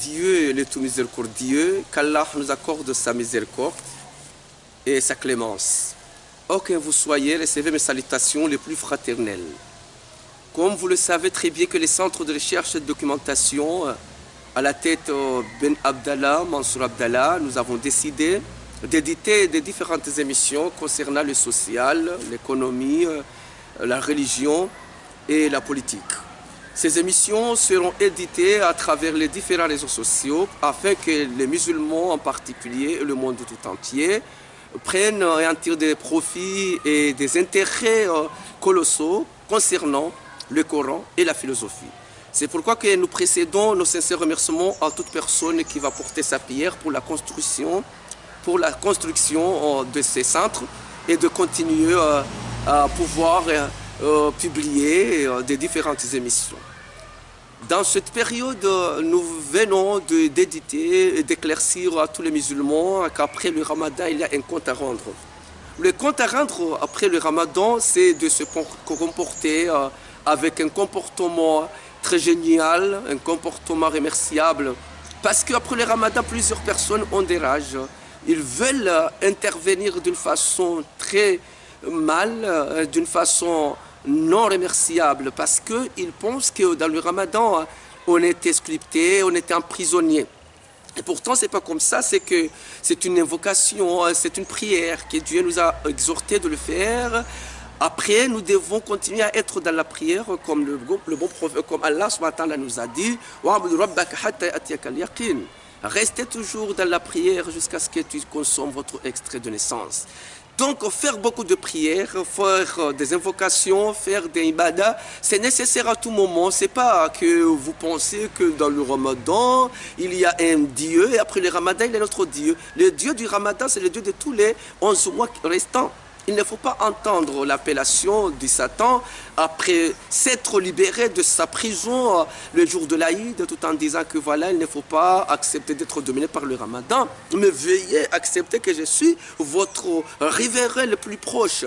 Dieu le tout miséricordieux, qu'Allah nous accorde sa miséricorde et sa clémence. Oh, que vous soyez, recevez mes salutations les plus fraternelles. Comme vous le savez très bien que les centres de recherche et de documentation, à la tête Ben Abdallah, Mansour Abdallah, nous avons décidé d'éditer des différentes émissions concernant le social, l'économie, la religion et la politique. Ces émissions seront éditées à travers les différents réseaux sociaux afin que les musulmans en particulier et le monde tout entier prennent et en tirent des profits et des intérêts colossaux concernant le Coran et la philosophie. C'est pourquoi que nous précédons nos sincères remerciements à toute personne qui va porter sa pierre pour la construction de ces centres et de continuer à pouvoir publier des différentes émissions. Dans cette période, nous venons d'éditer et d'éclaircir à tous les musulmans qu'après le Ramadan, il y a un compte à rendre. Le compte à rendre après le Ramadan, c'est de se comporter avec un comportement très génial, un comportement remerciable. Parce qu'après le Ramadan, plusieurs personnes ont des rages. Ils veulent intervenir d'une façon très mal, d'une façon non remerciable, parce qu'ils pensent que dans le Ramadan, on était scripté, on était emprisonné. Et pourtant, ce n'est pas comme ça, c'est une invocation, c'est une prière que Dieu nous a exhorté de le faire. Après, nous devons continuer à être dans la prière, comme le bon prophète, comme Allah nous a dit, restez toujours dans la prière jusqu'à ce que tu consommes votre extrait de naissance. Donc, faire beaucoup de prières, faire des invocations, faire des ibadah, c'est nécessaire à tout moment. Ce n'est pas que vous pensez que dans le Ramadan, il y a un Dieu et après le Ramadan, il y a notre Dieu. Le Dieu du Ramadan, c'est le Dieu de tous les 11 mois restants. Il ne faut pas entendre l'appellation du Satan après s'être libéré de sa prison le jour de l'Aïd, tout en disant que voilà, il ne faut pas accepter d'être dominé par le Ramadan, mais veuillez accepter que je suis votre riverain le plus proche.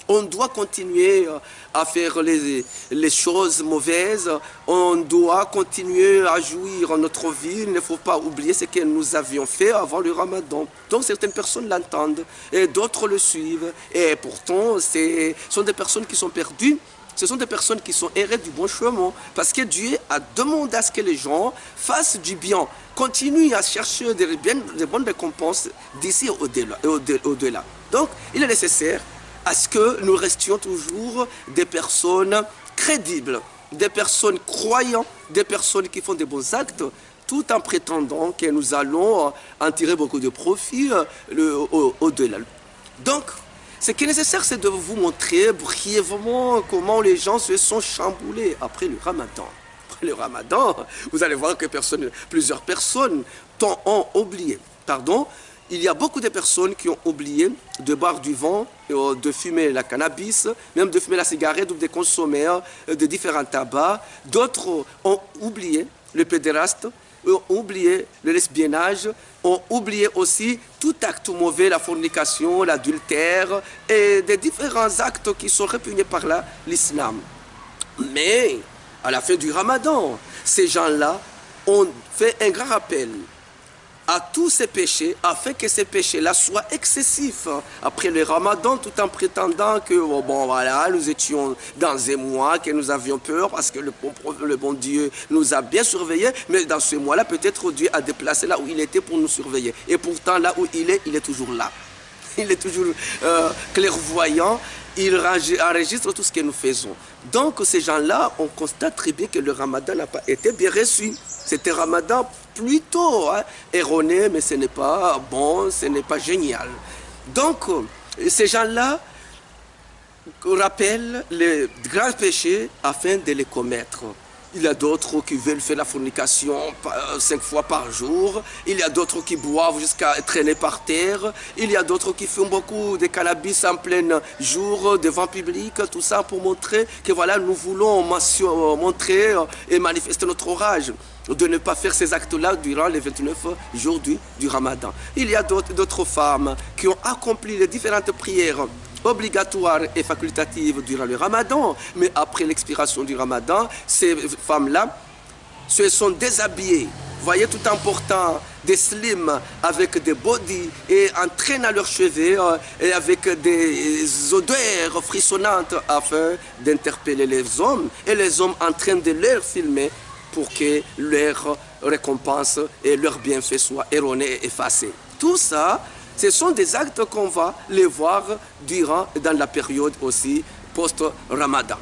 On doit continuer à faire les choses mauvaises, on doit continuer à jouir notre vie, il ne faut pas oublier ce que nous avions fait avant le Ramadan. Donc certaines personnes l'entendent et d'autres le suivent. Et pourtant, ce sont des personnes qui sont perdues, ce sont des personnes qui sont errées du bon chemin. Parce que Dieu a demandé à ce que les gens fassent du bien, continuent à chercher des bonnes récompenses d'ici au-delà. Donc il est nécessaire à ce que nous restions toujours des personnes crédibles, des personnes croyantes, des personnes qui font des bons actes, tout en prétendant que nous allons en tirer beaucoup de profit au-delà. Donc, ce qui est nécessaire, c'est de vous montrer brièvement comment les gens se sont chamboulés après le Ramadan. Après le Ramadan, vous allez voir que plusieurs personnes ont oublié. Il y a beaucoup de personnes qui ont oublié de boire du vin, de fumer la cannabis, même de fumer la cigarette ou de consommer de différents tabacs. D'autres ont oublié le pédéraste, ont oublié le lesbiennage, ont oublié aussi tout acte mauvais, la fornication, l'adultère et des différents actes qui sont répugnés par l'islam. Mais à la fin du Ramadan, ces gens-là ont fait un grand rappel à tous ces péchés, afin que ces péchés-là soient excessifs après le Ramadan, tout en prétendant que, bon voilà, nous étions dans un mois, que nous avions peur, parce que le bon Dieu nous a bien surveillés, mais dans ce mois-là, peut-être Dieu a déplacé là où il était pour nous surveiller. Et pourtant, là où il est toujours là. Il est toujours clairvoyant, il enregistre tout ce que nous faisons. Donc, ces gens-là, on constate très bien que le Ramadan n'a pas été bien reçu. C'était un Ramadan plutôt erroné, mais ce n'est pas bon, ce n'est pas génial. Donc, ces gens-là rappellent les grands péchés afin de les commettre. Il y a d'autres qui veulent faire la fornication 5 fois par jour. Il y a d'autres qui boivent jusqu'à traîner par terre. Il y a d'autres qui font beaucoup de cannabis en plein jour, devant public. Tout ça pour montrer que voilà, nous voulons montrer et manifester notre rage de ne pas faire ces actes-là durant les 29 jours du Ramadan. Il y a d'autres femmes qui ont accompli les différentes prières obligatoires et facultatives durant le Ramadan, mais après l'expiration du Ramadan, ces femmes-là se sont déshabillées. voyez, tout en portant des slims avec des body et en traînant leurs cheveux et avec des odeurs frissonnantes afin d'interpeller les hommes et les hommes en train de les filmer pour que leur récompense et leur bienfait soient erronés et effacés. Tout ça, ce sont des actes qu'on va les voir dans la période aussi post-Ramadan.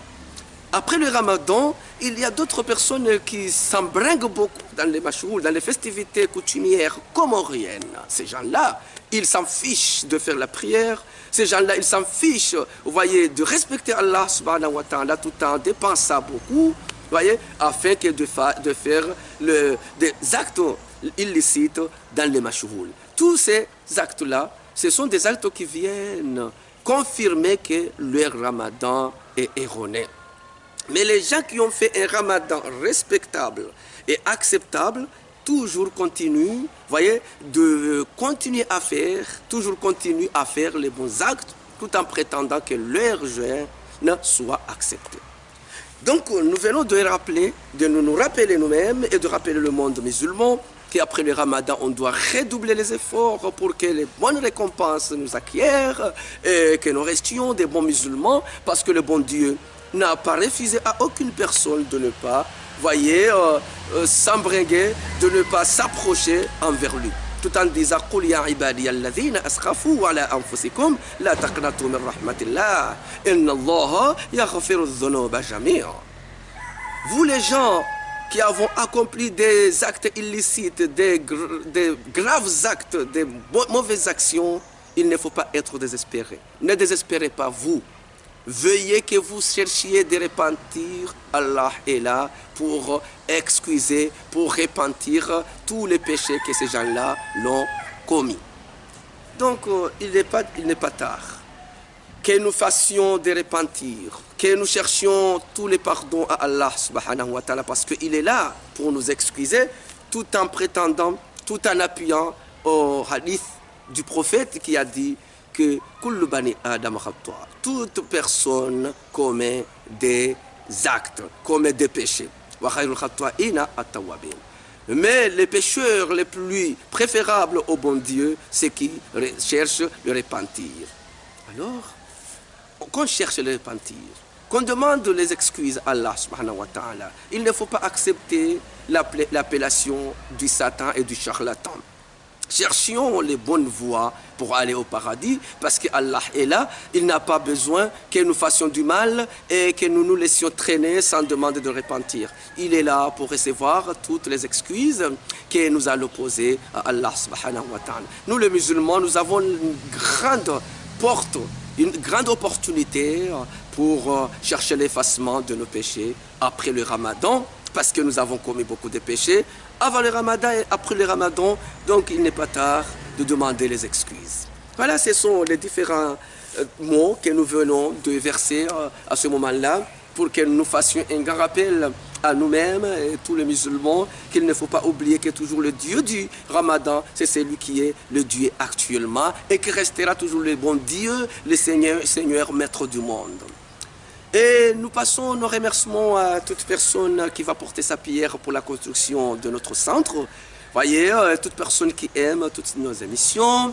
Après le Ramadan, il y a d'autres personnes qui s'embringuent beaucoup dans les mashouls, dans les festivités coutumières comoriennes. Ces gens-là, ils s'en fichent de faire la prière. Ces gens-là, ils s'en fichent, vous voyez, de respecter Allah subhanahu wa ta'ala tout en dépensant beaucoup, vous voyez, afin que de faire des actes illicites dans les mashouls. Tous ces actes-là, ce sont des actes qui viennent confirmer que leur Ramadan est erroné. Mais les gens qui ont fait un Ramadan respectable et acceptable, toujours continuent, voyez, de continuer à faire, toujours continuent à faire les bons actes, tout en prétendant que leur jeûne soit accepté. Donc, nous venons de nous rappeler nous-mêmes et de rappeler le monde musulman qu'après le Ramadan, on doit redoubler les efforts pour que les bonnes récompenses nous acquièrent et que nous restions des bons musulmans, parce que le bon Dieu n'a pas refusé à aucune personne de ne pas, voyez, s'embringuer, de ne pas s'approcher envers lui. Tout en disant قُلْ يَا عِبَادِيَ الَّذِينَ أَسْرَفُوا عَلَىٰ أَنفُسِكُمْ لَا تَقْنَطُوا مِنْ رَحْمَةِ اللَّهِ إِنَّ اللَّهَ يَغْفِرُ الذُّنُوبَ جَمِيعًا. Vous les gens qui avons accompli des actes illicites, des graves actes, des mauvaises actions, il ne faut pas être désespéré. Ne désespérez pas vous. Veuillez que vous cherchiez de repentir. Allah est là pour excuser, pour repentir tous les péchés que ces gens-là l'ont commis. Donc, il n'est pas tard que nous fassions des repentirs, que nous cherchions tous les pardons à Allah subhanahu wa ta'ala, parce qu'il est là pour nous excuser, tout en prétendant, tout en appuyant au hadith du prophète qui a dit que toute personne commet des actes, commet des péchés. Mais les pécheurs les plus préférables au bon Dieu, c'est qui cherchent le repentir. Alors, qu'on cherche le repentir, qu'on demande les excuses à Allah subhanahu wa ta'ala, il ne faut pas accepter l'appellation du Satan et du charlatan. Cherchions les bonnes voies pour aller au paradis, parce qu'Allah est là, il n'a pas besoin que nous fassions du mal et que nous nous laissions traîner sans demander de repentir. Il est là pour recevoir toutes les excuses que nous allons poser à Allah subhanahu wa ta'ala. Nous les musulmans, nous avons une grande porte, une grande opportunité pour chercher l'effacement de nos péchés après le Ramadan, parce que nous avons commis beaucoup de péchés avant le Ramadan et après le Ramadan, donc il n'est pas tard de demander les excuses. Voilà, ce sont les différents mots que nous venons de verser à ce moment-là pour que nous fassions un grand rappel à nous-mêmes et tous les musulmans qu'il ne faut pas oublier que toujours le Dieu du Ramadan, c'est celui qui est le Dieu actuellement et qui restera toujours le bon Dieu, le Seigneur maître du monde. Et nous passons nos remerciements à toute personne qui va porter sa pierre pour la construction de notre centre. Voyez, toute personne qui aime toutes nos émissions.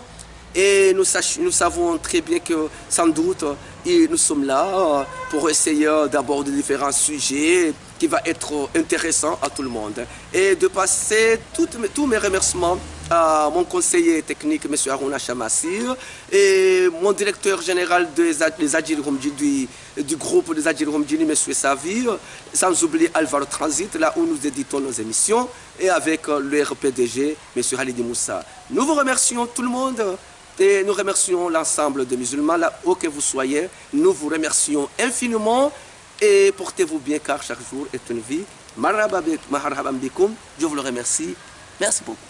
Et nous savons très bien que, sans doute, nous sommes là pour essayer d'aborder différents sujets qui vont être intéressants à tout le monde. Et de passer tous mes remerciements à mon conseiller technique, M. Harouna Chamassir, et mon directeur général du groupe des Adjil Romdjini, M. Savir, sans oublier Alvaro Transit, là où nous éditons nos émissions, et avec le RPDG, M. Halidi Moussa. Nous vous remercions tout le monde. Et nous remercions l'ensemble des musulmans, là où que vous soyez. Nous vous remercions infiniment et portez-vous bien car chaque jour est une vie. Marhaban bikoum, je vous le remercie. Merci beaucoup.